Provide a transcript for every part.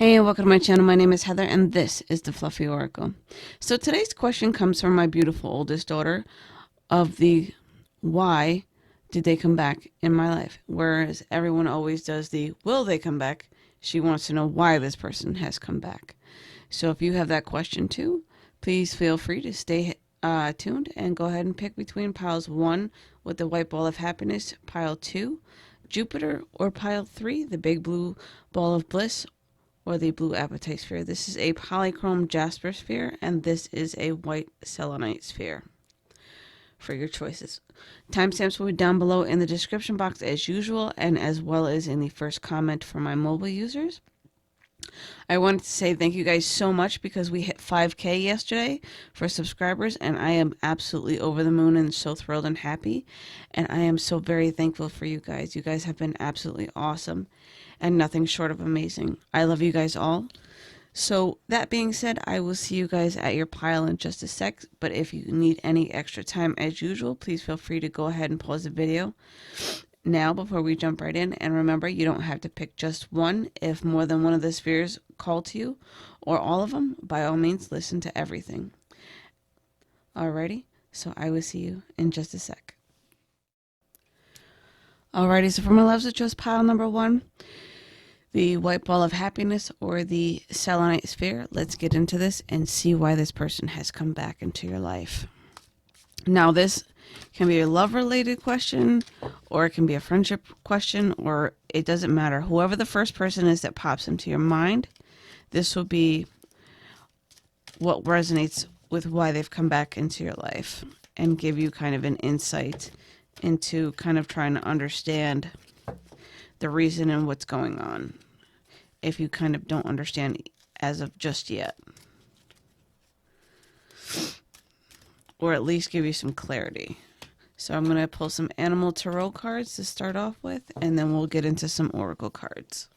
Hey, and welcome to my channel. My name is Heather, and this is the Fluffy Oracle. So today's question comes from my beautiful oldest daughter of the why did they come back in my life? Whereas everyone always does the will they come back, she wants to know why this person has come back. So if you have that question too, please feel free to stay tuned and go ahead and pick between piles 1 with the white ball of happiness, pile 2, Jupiter, or pile 3, the big blue ball of bliss, or the blue apatite sphere. This is a Polychrome Jasper sphere, and this is a white Selenite sphere for your choices. Timestamps will be down below in the description box as usual, and as well as in the first comment for my mobile users. I wanted to say thank you guys so much because we hit 5K yesterday for subscribers, and I am absolutely over the moon and so thrilled and happy. And I am so very thankful for you guys. You guys have been absolutely awesome and nothing short of amazing. I love you guys all. So that being said, I will see you guys at your pile in just a sec. But if you need any extra time as usual, please feel free to go ahead and pause the video now before we jump right in. And remember, you don't have to pick just one. If more than one of the spheres call to you, or all of them, by all means listen to everything. Alrighty, so I will see you in just a sec. Alrighty, so for my loves, it's just pile number 1, the white ball of happiness or the selenite sphere. Let's get into this and see why this person has come back into your life. Now, this can be a love-related question, or it can be a friendship question, or it doesn't matter. Whoever the first person is that pops into your mind, this will be what resonates with why they've come back into your life and give you kind of an insight into kind of trying to understand the reason and what's going on, if you kind of don't understand as of just yet. Or at least give you some clarity. So I'm going to pull some animal tarot cards to start off with, and then we'll get into some oracle cards.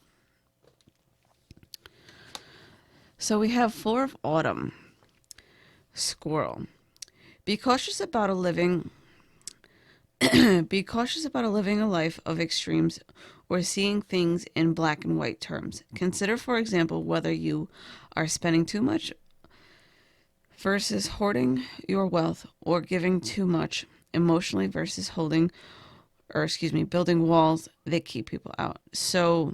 So we have 4 of Autumn. Squirrel. Be cautious about a living a life of extremes or seeing things in black and white terms. Consider, for example, whether you are spending too much versus hoarding your wealth, or giving too much emotionally versus building walls that keep people out. So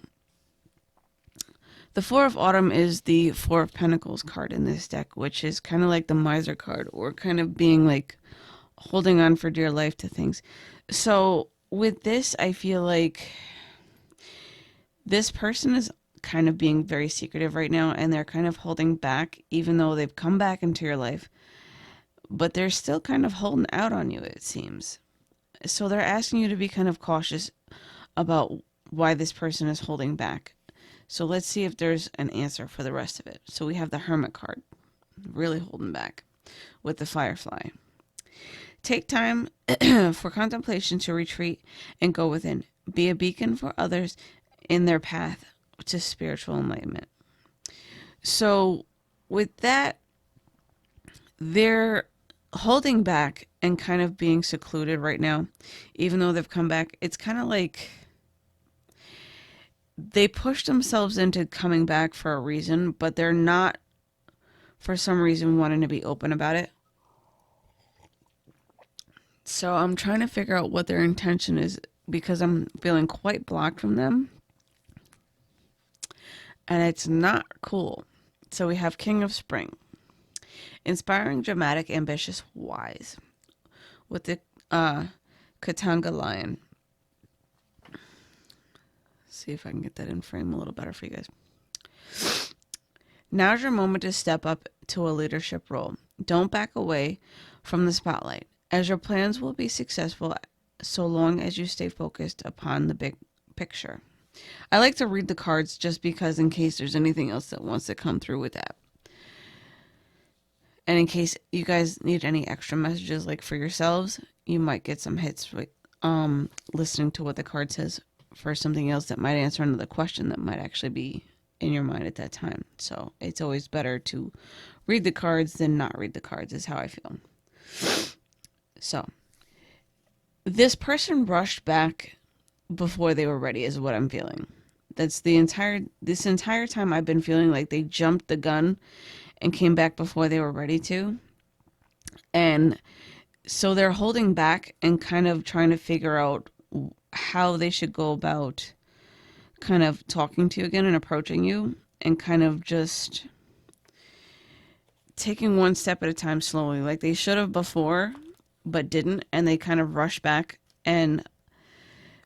the 4 of Autumn is the 4 of Pentacles card in this deck, which is kind of like the miser card, or kind of being like holding on for dear life to things. So with this, I feel like this person is kind of being very secretive right now, and they're kind of holding back, even though they've come back into your life, but they're still kind of holding out on you, it seems. So they're asking you to be kind of cautious about why this person is holding back. So let's see if there's an answer for the rest of it. So we have the Hermit card, really holding back, with the Firefly. Take time for contemplation to retreat and go within. Be a beacon for others in their path to spiritual enlightenment. So with that, they're holding back and kind of being secluded right now, even though they've come back. It's kind of like they pushed themselves into coming back for a reason, but they're not, for some reason, wanting to be open about it. So I'm trying to figure out what their intention is, because I'm feeling quite blocked from them, and it's not cool. So we have King of Spring. Inspiring, dramatic, ambitious, wise, with the Katanga Lion. See if I can get that in frame a little better for you guys. Now's your moment to step up to a leadership role. Don't back away from the spotlight, as your plans will be successful so long as you stay focused upon the big picture. I like to read the cards just because, in case there's anything else that wants to come through with that. And in case you guys need any extra messages, like for yourselves, you might get some hits with listening to what the card says for something else that might answer another question that might actually be in your mind at that time. So it's always better to read the cards than not read the cards, is how I feel. So this person rushed back before they were ready, is what I'm feeling. That's this entire time I've been feeling like they jumped the gun and came back before they were ready to. And so they're holding back and kind of trying to figure out how they should go about kind of talking to you again and approaching you, and kind of just taking one step at a time slowly. Like they should have before, but didn't. And they kind of rushed back and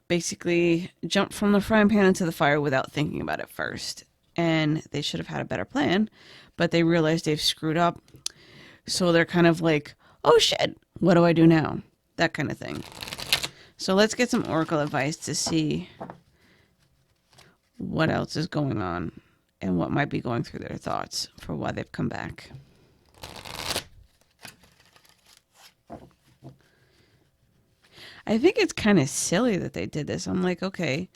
basically jumped from the frying pan into the fire without thinking about it first. And they should have had a better plan, but they realized they've screwed up. So they're kind of like, oh shit, what do I do now? That kind of thing. So let's get some oracle advice to see what else is going on and what might be going through their thoughts for why they've come back. I think it's kind of silly that they did this. I'm like, okay,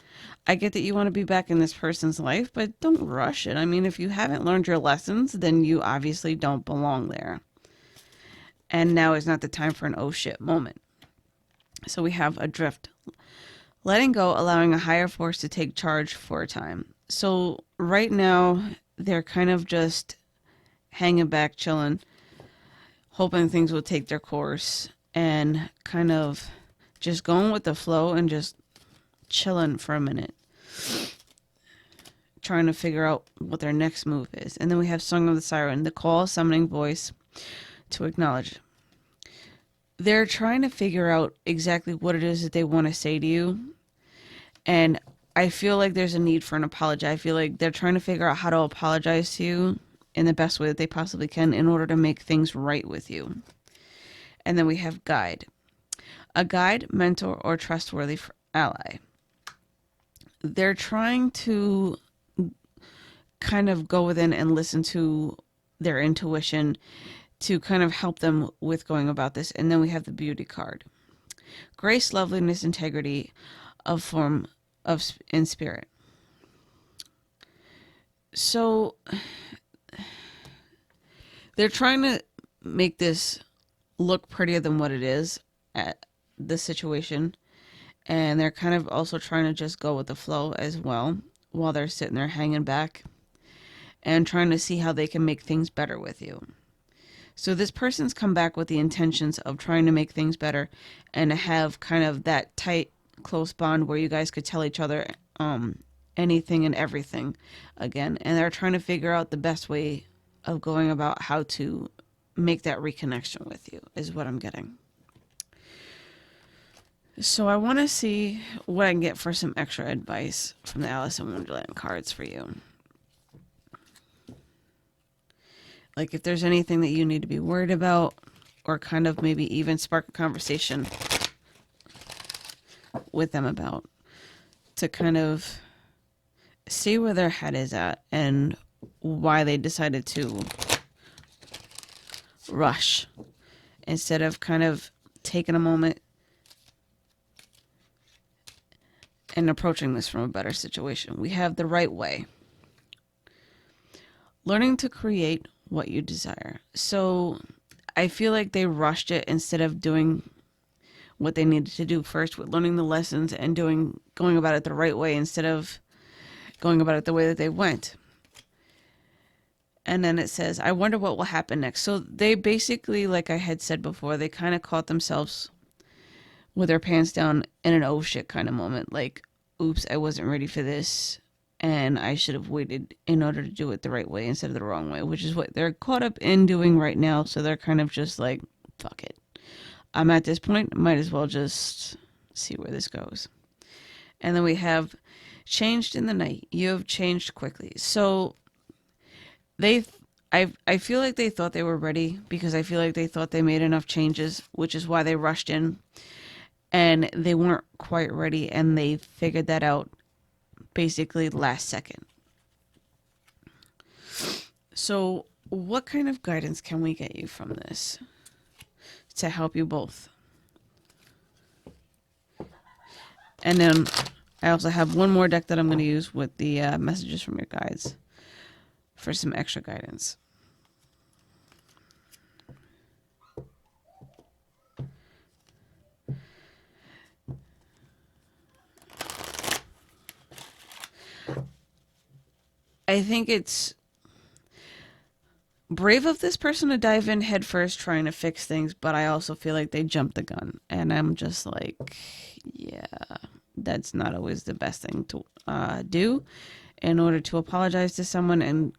I get that you want to be back in this person's life, but don't rush it. I mean, if you haven't learned your lessons, then you obviously don't belong there. And now is not the time for an oh shit moment. So we have adrift. Letting go, allowing a higher force to take charge for a time. So right now, they're kind of just hanging back, chilling, hoping things will take their course, and kind of just going with the flow and just chilling for a minute, trying to figure out what their next move is. And then we have Song of the Siren, the call, summoning voice to acknowledge. They're trying to figure out exactly what it is that they want to say to you. And I feel like there's a need for an apology. I feel like they're trying to figure out how to apologize to you in the best way that they possibly can in order to make things right with you. And then we have guide. A guide, mentor, or trustworthy ally. They're trying to kind of go within and listen to their intuition to kind of help them with going about this. And then we have the beauty card. Grace, loveliness, integrity of form of in spirit. So they're trying to make this look prettier than what it is at the situation, and they're kind of also trying to just go with the flow as well while they're sitting there hanging back and trying to see how they can make things better with you. So this person's come back with the intentions of trying to make things better and have kind of that tight, close bond where you guys could tell each other anything and everything again, and they're trying to figure out the best way of going about how to make that reconnection with you is what I'm getting. So I want to see what I can get for some extra advice from the Alice in Wonderland cards for you. Like if there's anything that you need to be worried about, or kind of maybe even spark a conversation with them about, to kind of see where their head is at and why they decided to rush instead of kind of taking a moment and approaching this from a better situation. We have the right way. Learning to create what you desire. So I feel like they rushed it instead of doing what they needed to do first with learning the lessons and going about it the right way instead of going about it the way that they went. And then it says, I wonder what will happen next. So they basically, like I had said before, they kind of caught themselves with their pants down in an oh shit kind of moment. Like, oops, I wasn't ready for this. And I should have waited in order to do it the right way instead of the wrong way, which is what they're caught up in doing right now. So they're kind of just like, fuck it. I'm at this point, might as well just see where this goes. And then we have changed in the night. You have changed quickly. So I feel like they thought they were ready because I feel like they thought they made enough changes, which is why they rushed in, and they weren't quite ready, and they figured that out basically last second. So what kind of guidance can we get you from this to help you both? And then I also have one more deck that I'm going to use with the messages from your guides for some extra guidance. I think it's brave of this person to dive in head first trying to fix things, but I also feel like they jumped the gun. And I'm just like, yeah, that's not always the best thing to do in order to apologize to someone and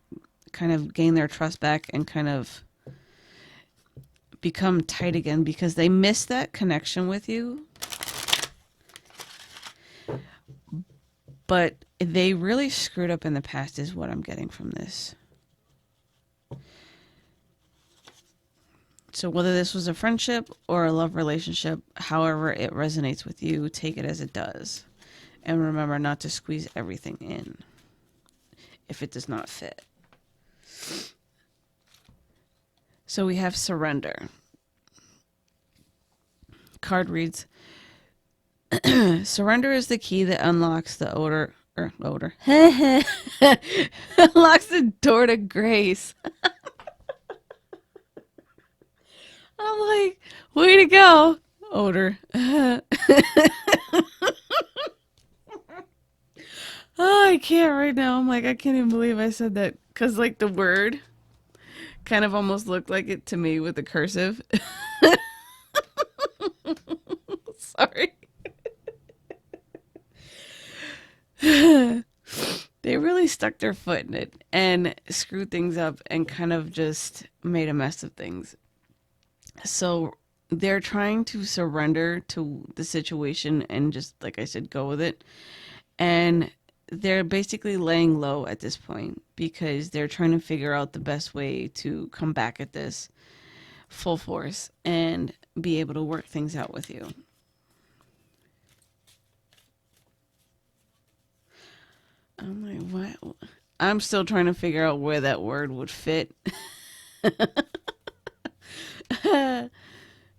kind of gain their trust back and kind of become tight again, because they miss that connection with you. But they really screwed up in the past is what I'm getting from this. So whether this was a friendship or a love relationship, however it resonates with you, take it as it does. And remember not to squeeze everything in if it does not fit. So we have surrender. Card reads, surrender is the key that unlocks the unlocks the door to grace. I'm like, way to go, odor. Oh, I can't right now. I'm like, I can't even believe I said that. Because, like, the word kind of almost looked like it to me with the cursive. Sorry. They really stuck their foot in it and screwed things up and kind of just made a mess of things. So they're trying to surrender to the situation and just, like I said, go with it. And they're basically laying low at this point because they're trying to figure out the best way to come back at this full force and be able to work things out with you. I'm like, what? I'm still trying to figure out where that word would fit.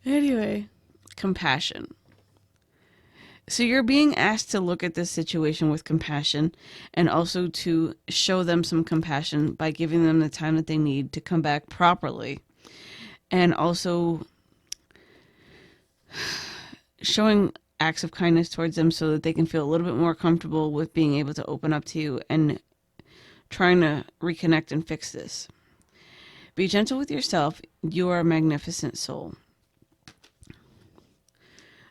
Anyway, compassion. So you're being asked to look at this situation with compassion and also to show them some compassion by giving them the time that they need to come back properly. And also showing acts of kindness towards them so that they can feel a little bit more comfortable with being able to open up to you and trying to reconnect and fix this. Be gentle with yourself. You are a magnificent soul.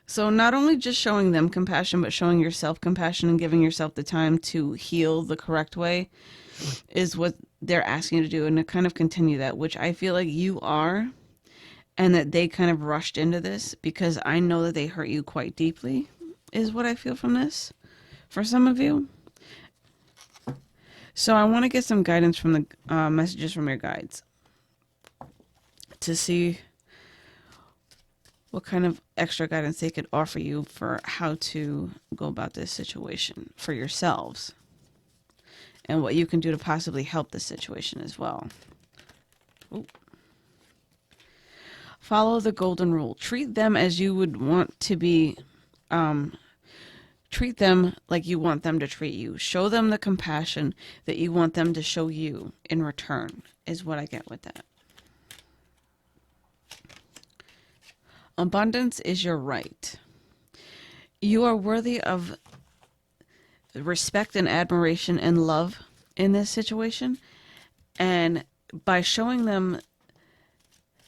So not only just showing them compassion, but showing yourself compassion and giving yourself the time to heal the correct way is what they're asking you to do, and to kind of continue that, which I feel like you are, and that they kind of rushed into this because I know that they hurt you quite deeply, is what I feel from this for some of you. So I want to get some guidance from the messages from your guides to see what kind of extra guidance they could offer you for how to go about this situation for yourselves and what you can do to possibly help the situation as well. Ooh. Follow the golden rule. Treat them as you would want to be, treat them like you want them to treat you. Show them the compassion that you want them to show you in return, is what I get with that. Abundance is your right. You are worthy of respect and admiration and love in this situation. And by showing them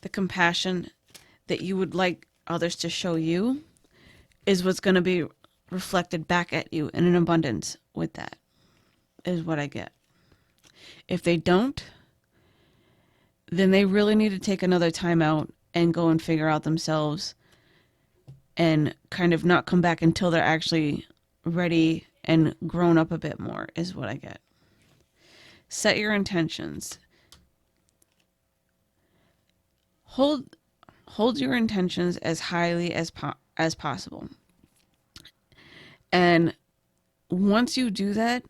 the compassion that you would like others to show you is what's going to be reflected back at you in an abundance with that, is what I get. If they don't, then they really need to take another time out and go and figure out themselves and kind of not come back until they're actually ready and grown up a bit more, is what I get. Set your intentions. Hold your intentions as highly as possible. And once you do that,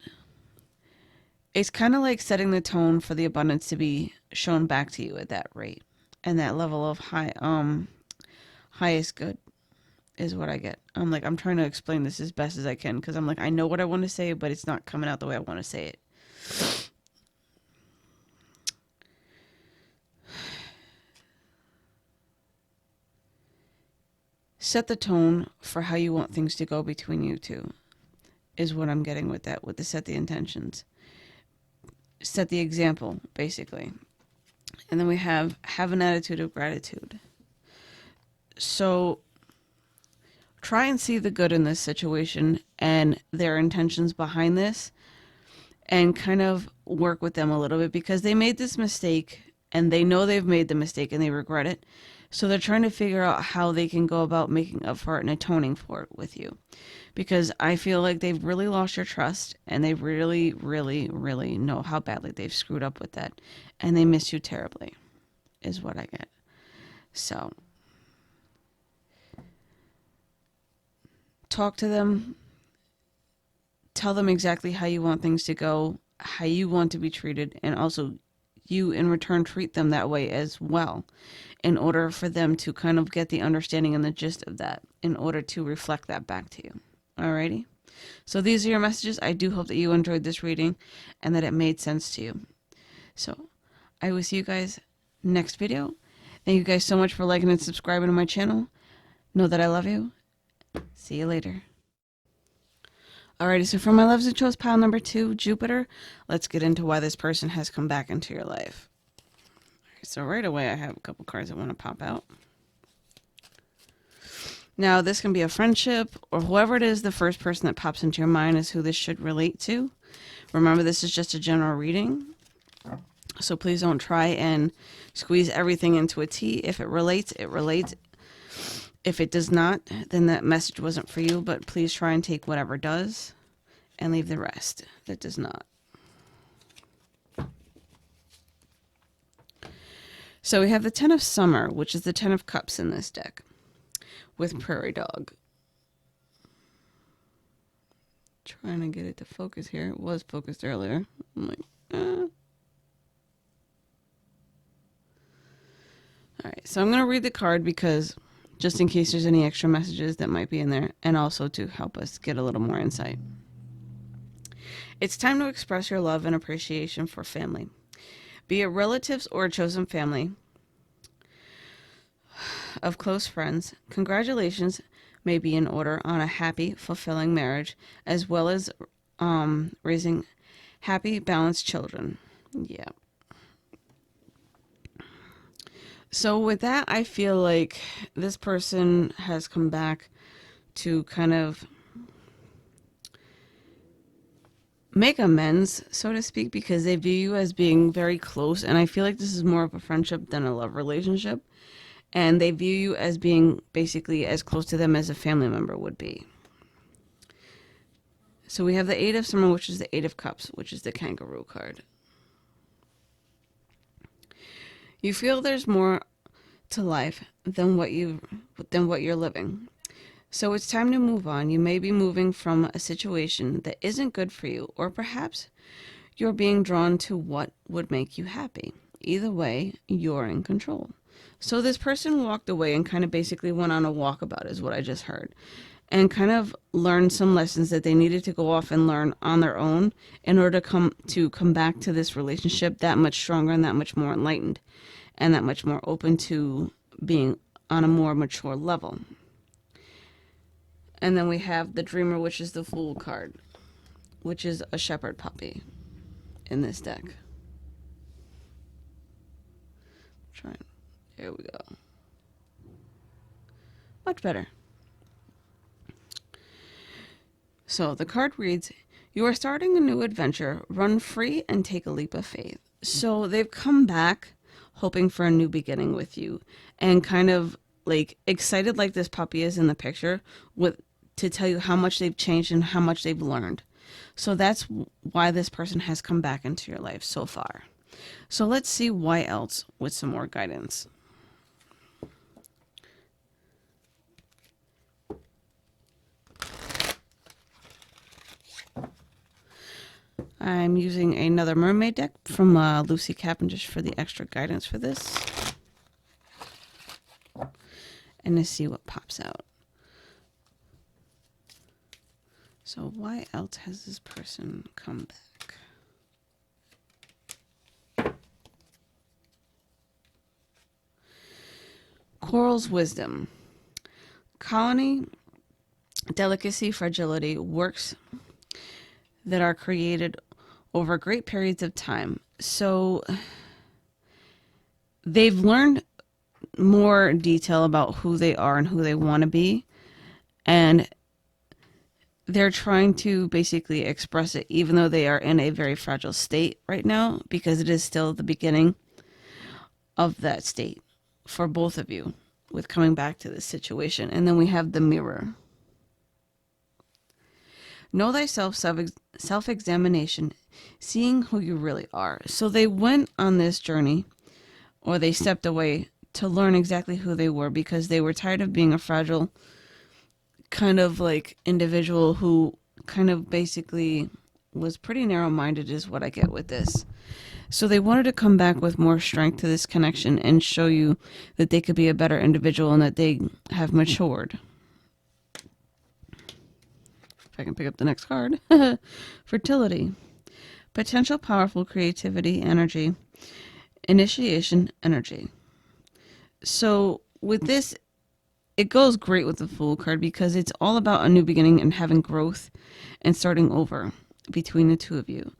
it's kind of like setting the tone for the abundance to be shown back to you at that rate. And that level of highest good is what I get. I'm trying to explain this as best as I can because I'm like, I know what I want to say, but it's not coming out the way I want to say it. Set the tone for how you want things to go between you two is what I'm getting with that, with the set the intentions. set the example, basically. And then we have an attitude of gratitude. So try and see the good in this situation and their intentions behind this, and kind of work with them a little bit, because they made this mistake and they know they've made the mistake and they regret it. So they're trying to figure out how they can go about making up for it and atoning for it with you. Because I feel like they've really lost your trust, and they really, really, really know how badly they've screwed up with that. And they miss you terribly, is what I get. So talk to them. Tell them exactly how you want things to go, how you want to be treated, and also you in return treat them that way as well, in order for them to kind of get the understanding and the gist of that, in order to reflect that back to you. Alrighty? So these are your messages. I do hope that you enjoyed this reading and that it made sense to you. So I will see you guys next video. Thank you guys so much for liking and subscribing to my channel. Know that I love you. See you later. Alrighty, so for my loves and chose pile number 2, Jupiter, let's get into why this person has come back into your life. So right away I have a couple cards that want to pop out. Now this can be a friendship, or whoever it is, the first person that pops into your mind is who this should relate to. Remember, this is just a general reading, so please don't try and squeeze everything into a T. If it relates, it relates. If it does not, then that message wasn't for you, but please try and take whatever does and leave the rest that does not. So we have the 10 of Summer, which is the 10 of Cups in this deck, with Prairie Dog. Trying to get it to focus here. It was focused earlier. I'm like, Alright, so I'm going to read the card because just in case there's any extra messages that might be in there, and also to help us get a little more insight. It's time to express your love and appreciation for family. Be it relatives or a chosen family of close friends, congratulations may be in order on a happy, fulfilling marriage, as well as raising happy, balanced children. Yeah. So with that, I feel like this person has come back to kind of make amends, so to speak, because they view you as being very close. And I feel like this is more of a friendship than a love relationship. And they view you as being basically as close to them as a family member would be. So we have the 8 of Summer, which is the 8 of Cups, which is the Kangaroo card. You feel there's more to life than what you're living. So it's time to move on. You may be moving from a situation that isn't good for you, or perhaps you're being drawn to what would make you happy. Either way, you're in control. So this person walked away and kind of basically went on a walkabout, is what I just heard, and kind of learned some lessons that they needed to go off and learn on their own in order to come back to this relationship that much stronger and that much more enlightened and that much more open to being on a more mature level. And then we have the Dreamer, which is the Fool card, which is a shepherd puppy in this deck. Here we go. Much better. So the card reads, you are starting a new adventure. Run free and take a leap of faith. So they've come back hoping for a new beginning with you, and kind of like excited like this puppy is in the picture to tell you how much they've changed and how much they've learned. So that's why this person has come back into your life so far. So let's see why else with some more guidance. I'm using another mermaid deck from Lucy Cavendish for the extra guidance for this. And to see what pops out. So why else has this person come back? Coral's wisdom. Colony, delicacy, fragility, works that are created over great periods of time. So they've learned more detail about who they are and who they want to be, and they're trying to basically express it, even though they are in a very fragile state right now, because it is still the beginning of that state for both of you with coming back to this situation. And then we have the mirror. Know thyself, self-examination, seeing who you really are. So they went on this journey, or they stepped away to learn exactly who they were, because they were tired of being a fragile kind of like individual who kind of basically was pretty narrow-minded, is what I get with this. So they wanted to come back with more strength to this connection and show you that they could be a better individual and that they have matured. If I can pick up the next card. Fertility. Potential, powerful, creativity, energy. Initiation, energy. So with this, it goes great with the Fool card, because it's all about a new beginning and having growth and starting over between the two of you,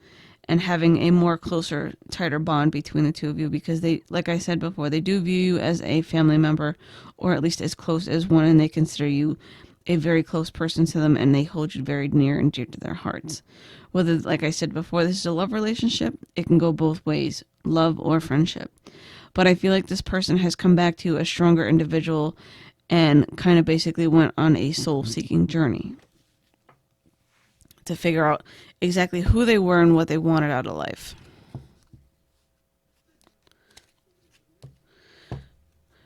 and having a more closer, tighter bond between the two of you, because they, like I said before, they do view you as a family member, or at least as close as one, and they consider you a very close person to them, and they hold you very near and dear to their hearts. Whether, like I said before, this is a love relationship, it can go both ways, love or friendship. But I feel like this person has come back to a stronger individual and kind of basically went on a soul-seeking journey to figure out exactly who they were and what they wanted out of life.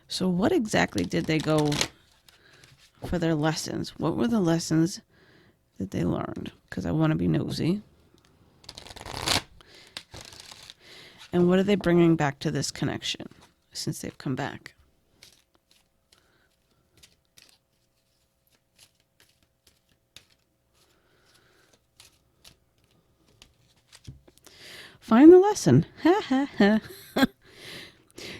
So what exactly did they go for their lessons? What were the lessons that they learned? Because I want to be nosy. And what are they bringing back to this connection since they've come back? Find the lesson. Ha ha ha.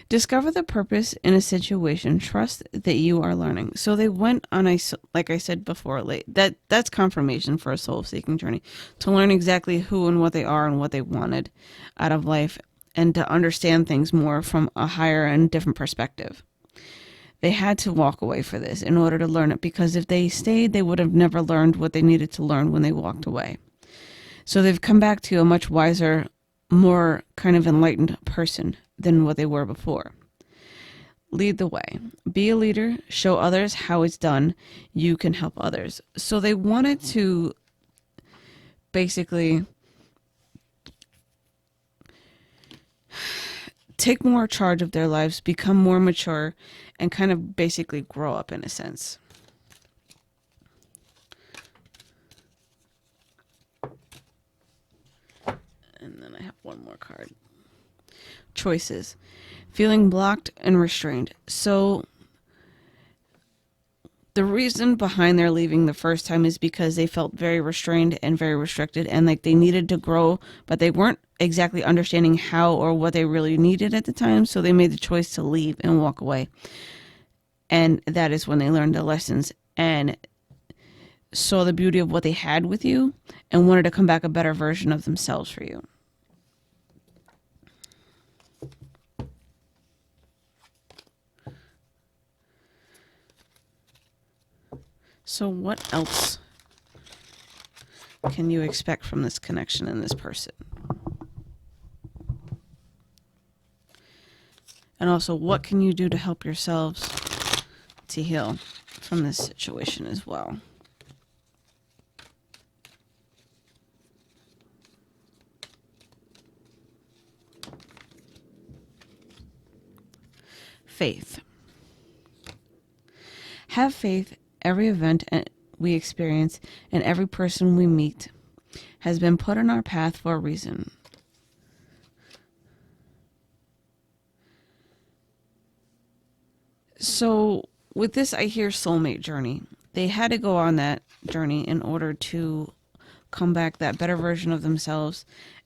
Discover the purpose in a situation. Trust that you are learning. So they went on a, like I said before, that's confirmation for a soul-seeking journey, to learn exactly who and what they are and what they wanted out of life, and to understand things more from a higher and different perspective. They had to walk away for this in order to learn it, because if they stayed, they would have never learned what they needed to learn when they walked away. So they've come back to a much wiser, more kind of enlightened person than what they were before. Lead the way. Be a leader. Show others how it's done. You can help others. So they wanted to basically take more charge of their lives, become more mature, and kind of basically grow up in a sense. And then I have one more card. Choices. Feeling blocked and restrained. So the reason behind their leaving the first time is because they felt very restrained and very restricted, and like they needed to grow, but they weren't exactly understanding how or what they really needed at the time. So they made the choice to leave and walk away. And that is when they learned the lessons and saw the beauty of what they had with you and wanted to come back a better version of themselves for you. So what else can you expect from this connection and this person? And also, what can you do to help yourselves to heal from this situation as well? Faith. Have faith. Every event we experience and every person we meet has been put on our path for a reason. So with this, I hear soulmate journey. They had to go on that journey in order to come back that better version of themselves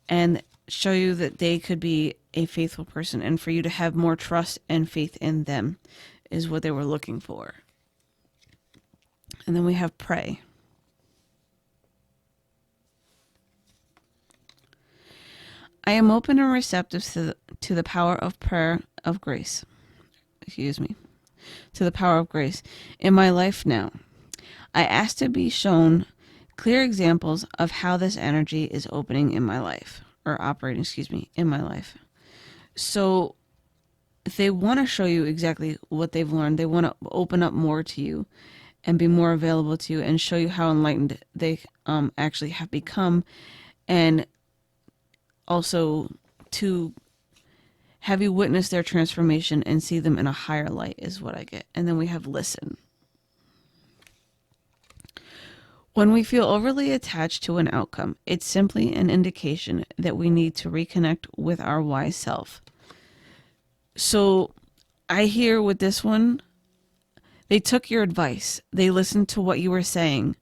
and show you that they could be a faithful person, and for you to have more trust and faith in them is what they were looking for. And then we have pray. I am open and receptive to the power of prayer of grace. Excuse me. To the power of grace in my life now. I ask to be shown clear examples of how this energy is opening in my life, or operating, in my life. So they want to show you exactly what they've learned. They want to open up more to you and be more available to you and show you how enlightened they actually have become, and also to have you witness their transformation and see them in a higher light is what I get. And then we have listen. When we feel overly attached to an outcome, it's simply an indication that we need to reconnect with our wise self. So I hear with this one, they took your advice. They listened to what you were saying.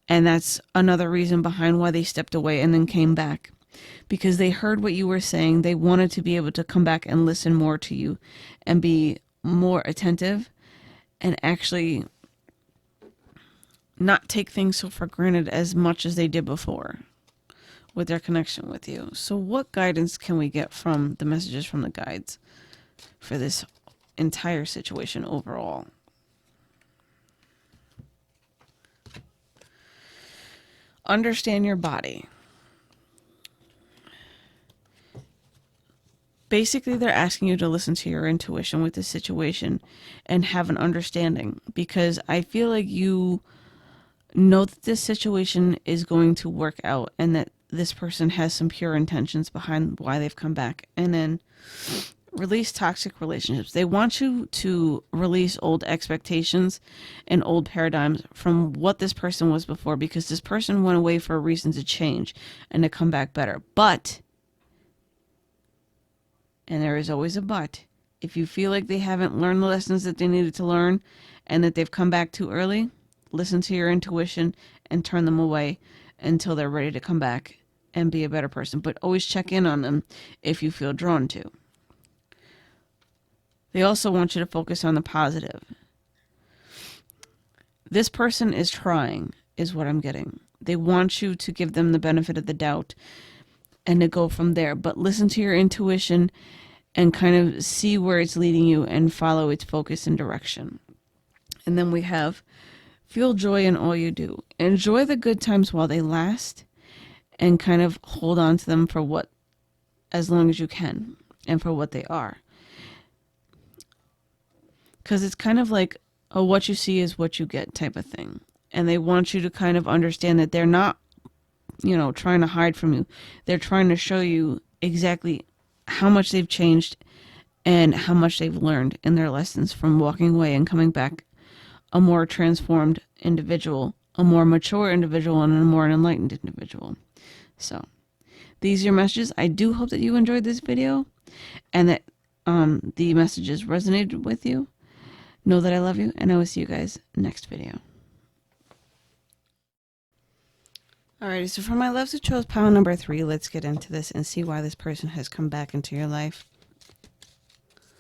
And that's another reason behind why they stepped away and then came back. Because they heard what you were saying. They wanted to be able to come back and listen more to you and be more attentive and actually not take things so for granted as much as they did before with their connection with you. So what guidance can we get from the messages from the guides for this entire situation overall? Understand your body. Basically, they're asking you to listen to your intuition with this situation and have an understanding, because I feel like you know that this situation is going to work out and that this person has some pure intentions behind why they've come back. And then release toxic relationships. They want you to release old expectations and old paradigms from what this person was before, because this person went away for a reason to change and to come back better. But, and there is always a but, if you feel like they haven't learned the lessons that they needed to learn and that they've come back too early, listen to your intuition and turn them away until they're ready to come back and be a better person. But always check in on them if you feel drawn to. They also want you to focus on the positive. This person is trying, is what I'm getting. They want you to give them the benefit of the doubt and to go from there. But listen to your intuition and kind of see where it's leading you and follow its focus and direction. And then we have feel joy in all you do. Enjoy the good times while they last and kind of hold on to them for as long as you can and for what they are. Because it's kind of like a what you see is what you get type of thing. And they want you to kind of understand that they're not, trying to hide from you. They're trying to show you exactly how much they've changed and how much they've learned in their lessons from walking away and coming back a more transformed individual, a more mature individual, and a more enlightened individual. So these are your messages. I do hope that you enjoyed this video and that the messages resonated with you. Know that I love you, and I will see you guys next video. Alrighty, so for my loves who chose pile number 3, let's get into this and see why this person has come back into your life.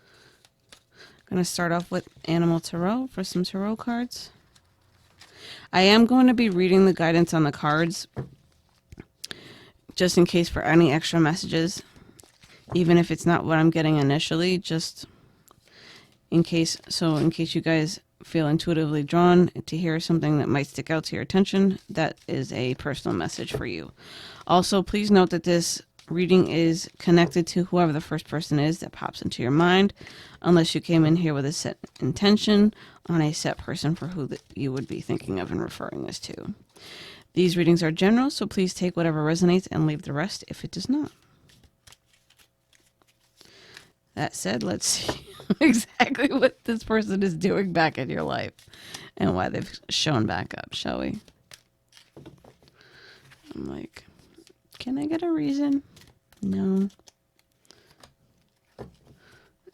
I'm going to start off with Animal Tarot for some tarot cards. I am going to be reading the guidance on the cards, just in case for any extra messages, even if it's not what I'm getting initially, just in case you guys feel intuitively drawn to hear something that might stick out to your attention, that is a personal message for you. Also, please note that this reading is connected to whoever the first person is that pops into your mind, unless you came in here with a set intention on a set person for who you would be thinking of and referring this to. These readings are general, so please take whatever resonates and leave the rest if it does not. That said, let's see exactly what this person is doing back in your life and why they've shown back up, shall we? I'm like, can I get a reason? No.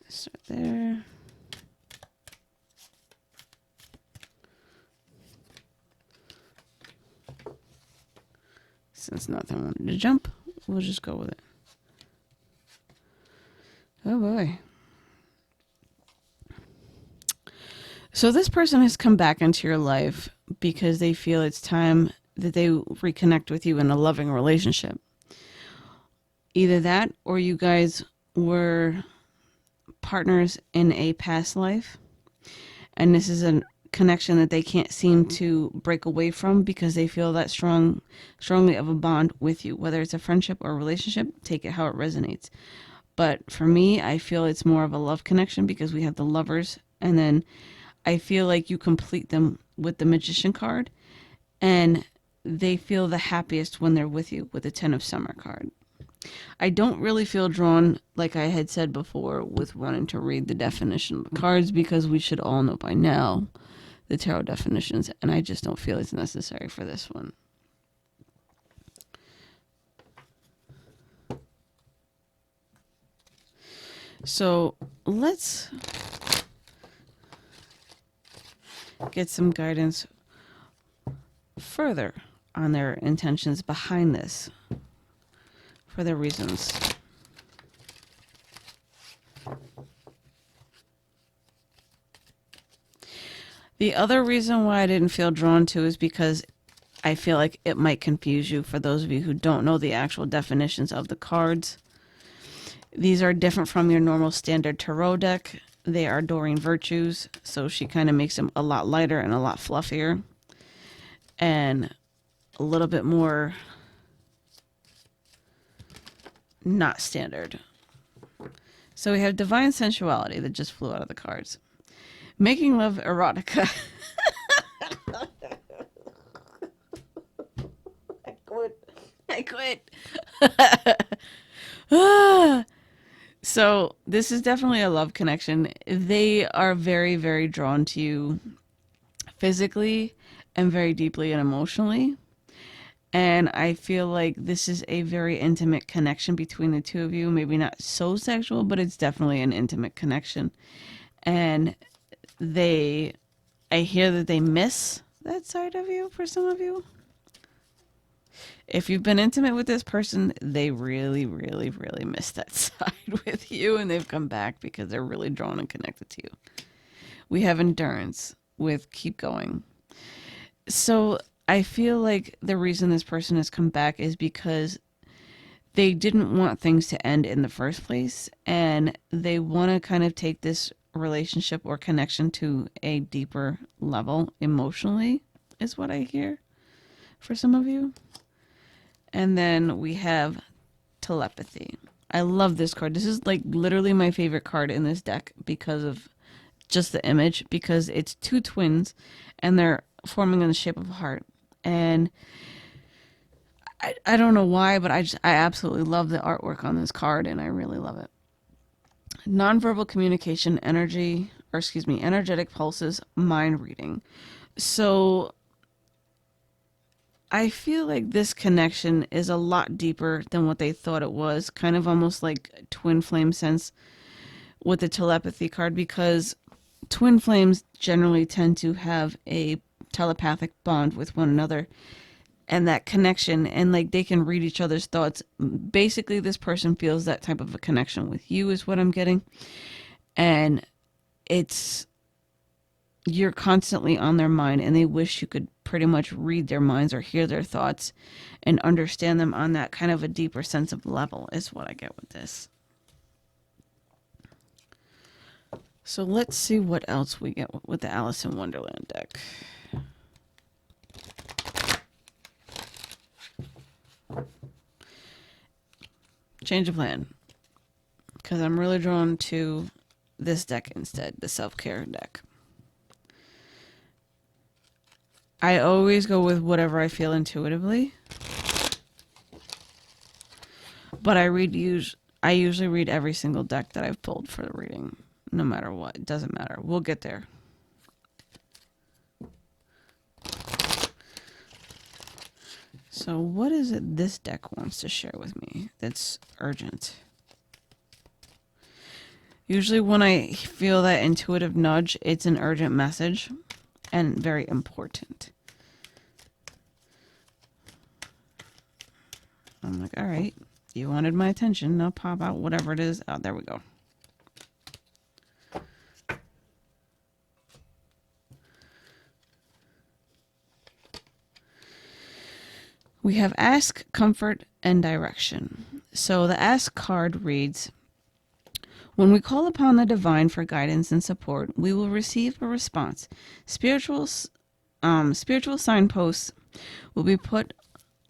Start there. Since nothing wanted to jump, we'll just go with it. Oh boy. So this person has come back into your life because they feel it's time that they reconnect with you in a loving relationship. Either that or you guys were partners in a past life, and this is a connection that they can't seem to break away from because they feel that strongly of a bond with you. Whether it's a friendship or a relationship, take it how it resonates. But for me, I feel it's more of a love connection because we have the lovers, and then I feel like you complete them with the magician card, and they feel the happiest when they're with you with the 10 of summer card. I don't really feel drawn, like I had said before, with wanting to read the definition of the cards because we should all know by now the tarot definitions, and I just don't feel it's necessary for this one. So let's get some guidance further on their intentions behind this, for their reasons. The other reason why I didn't feel drawn to is because I feel like it might confuse you for those of you who don't know the actual definitions of the cards. These are different from your normal standard tarot deck. They are Doreen Virtues, so she kind of makes them a lot lighter and a lot fluffier and a little bit more not standard. So we have Divine Sensuality that just flew out of the cards. Making Love Erotica. I quit. So this is definitely a love connection. They are very, very drawn to you physically and very deeply and emotionally. And I feel like this is a very intimate connection between the two of you. Maybe not so sexual, but it's definitely an intimate connection. And I hear that they miss that side of you for some of you. If you've been intimate with this person, they really, really, really miss that side with you, and they've come back because they're really drawn and connected to you. We have endurance with keep going. So I feel like the reason this person has come back is because they didn't want things to end in the first place, and they want to kind of take this relationship or connection to a deeper level emotionally, is what I hear for some of you. And then we have Telepathy. I love this card. This is like literally my favorite card in this deck because of just the image, because it's two twins and they're forming in the shape of a heart. And I don't know why, but I absolutely love the artwork on this card, and I really love it. Nonverbal communication, energetic pulses, mind reading. So I feel like this connection is a lot deeper than what they thought it was, kind of almost like twin flame sense with the telepathy card, because twin flames generally tend to have a telepathic bond with one another and that connection, and like they can read each other's thoughts. Basically, this person feels that type of a connection with you is what I'm getting. And you're constantly on their mind, and they wish you could pretty much read their minds or hear their thoughts and understand them on that kind of a deeper sense of level is what I get with this. So let's see what else we get with the Alice in Wonderland deck. Change of plan, because I'm really drawn to this deck instead, the self-care deck. I always go with whatever I feel intuitively, but I usually read every single deck that I've pulled for the reading, no matter what. It doesn't matter. We'll get there. So what is it this deck wants to share with me that's urgent? Usually when I feel that intuitive nudge, it's an urgent message and very important. I'm like, all right, you wanted my attention. Now pop out whatever it is. Oh, there we go. We have ask, comfort, and direction. So the ask card reads, when we call upon the divine for guidance and support, we will receive a response. Spiritual signposts will be put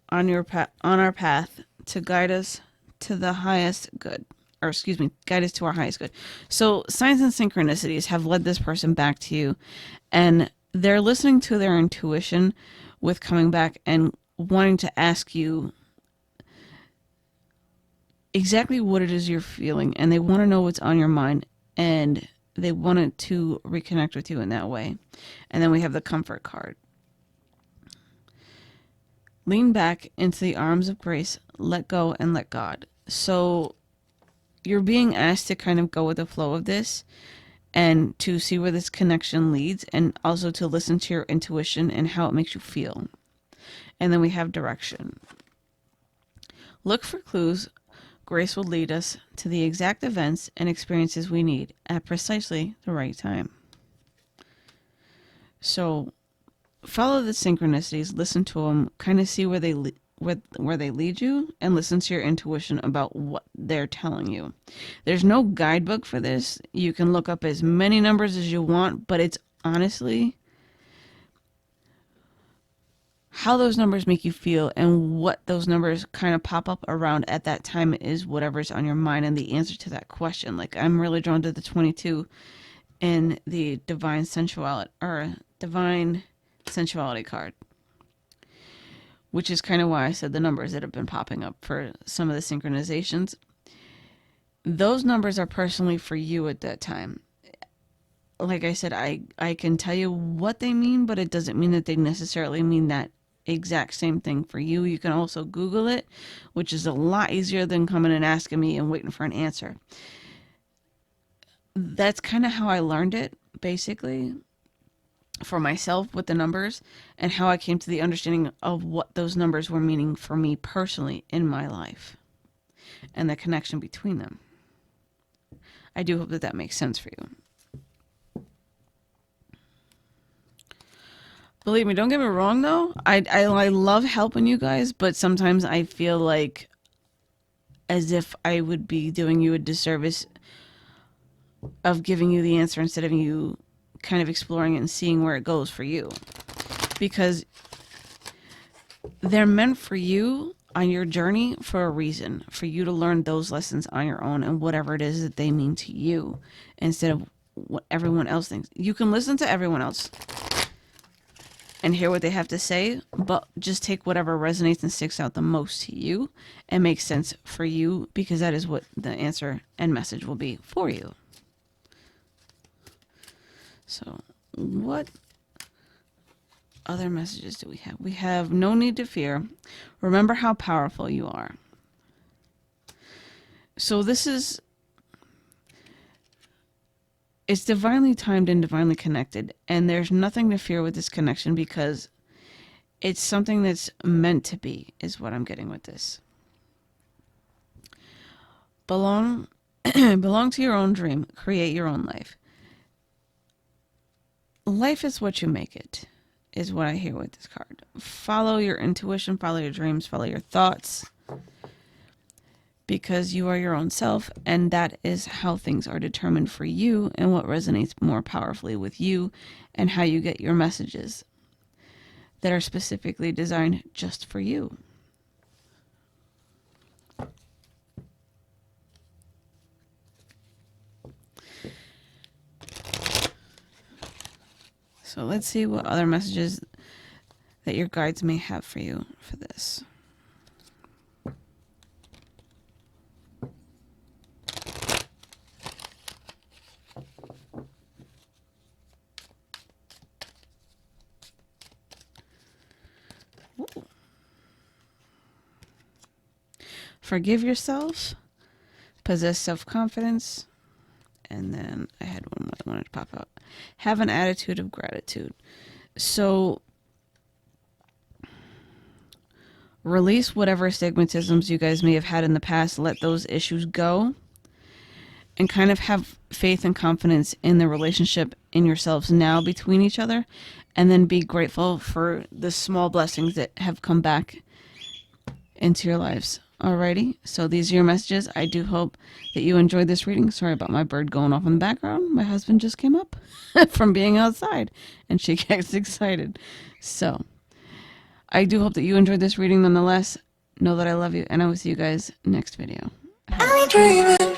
on our path to guide us to the highest good. Or excuse me, guide us to our highest good. So signs and synchronicities have led this person back to you, and they're listening to their intuition with coming back and wanting to ask you exactly what it is you're feeling, and they want to know what's on your mind, and they wanted to reconnect with you in that way. And then we have the comfort card. Lean back into the arms of grace, let go, and let God. So you're being asked to kind of go with the flow of this and to see where this connection leads, and also to listen to your intuition and how it makes you feel. And then we have direction. Look for clues. Grace will lead us to the exact events and experiences we need at precisely the right time. So follow the synchronicities, listen to them, kind of see where they lead you, and listen to your intuition about what they're telling you. There's no guidebook for this. You can look up as many numbers as you want, but it's honestly how those numbers make you feel, and what those numbers kind of pop up around at that time is whatever's on your mind and the answer to that question. Like, I'm really drawn to the 22 in the divine sensuality card, which is kind of why I said the numbers that have been popping up for some of the synchronizations. Those numbers are personally for you at that time. Like I said, I can tell you what they mean, but it doesn't mean that they necessarily mean that exact same thing for you. You can also Google it, which is a lot easier than coming and asking me and waiting for an answer. That's kind of how I learned it, basically, for myself with the numbers, and how I came to the understanding of what those numbers were meaning for me personally in my life and the connection between them. I do hope that that makes sense for you. Believe me, don't get me wrong though. I love helping you guys, but sometimes I feel like as if I would be doing you a disservice of giving you the answer instead of you kind of exploring it and seeing where it goes for you. Because they're meant for you on your journey for a reason, for you to learn those lessons on your own and whatever it is that they mean to you, instead of what everyone else thinks. You can listen to everyone else and hear what they have to say, but just take whatever resonates and sticks out the most to you and makes sense for you, because that is what the answer and message will be for you. So what other messages do we have? We have no need to fear. Remember how powerful you are. So this is, it's divinely timed and divinely connected, and there's nothing to fear with this connection because it's something that's meant to be, is what I'm getting with this. Belong to your own dream. Create your own life. Life is what you make it, is what I hear with this card. Follow your intuition, follow your dreams, follow your thoughts, because you are your own self, and that is how things are determined for you and what resonates more powerfully with you, and how you get your messages that are specifically designed just for you. So let's see what other messages that your guides may have for you for this. Ooh. Forgive yourself, possess self-confidence, and then I had one more that wanted to pop out. Have an attitude of gratitude. So release whatever stigmatisms you guys may have had in the past. Let those issues go, and kind of have faith and confidence in the relationship in yourselves now between each other, and then be grateful for the small blessings that have come back into your lives. Alrighty, so these are your messages. I do hope that you enjoyed this reading. Sorry about my bird going off in the background. My husband just came up from being outside and she gets excited. So I do hope that you enjoyed this reading nonetheless. Know that I love you and I will see you guys next video. I'm dreaming.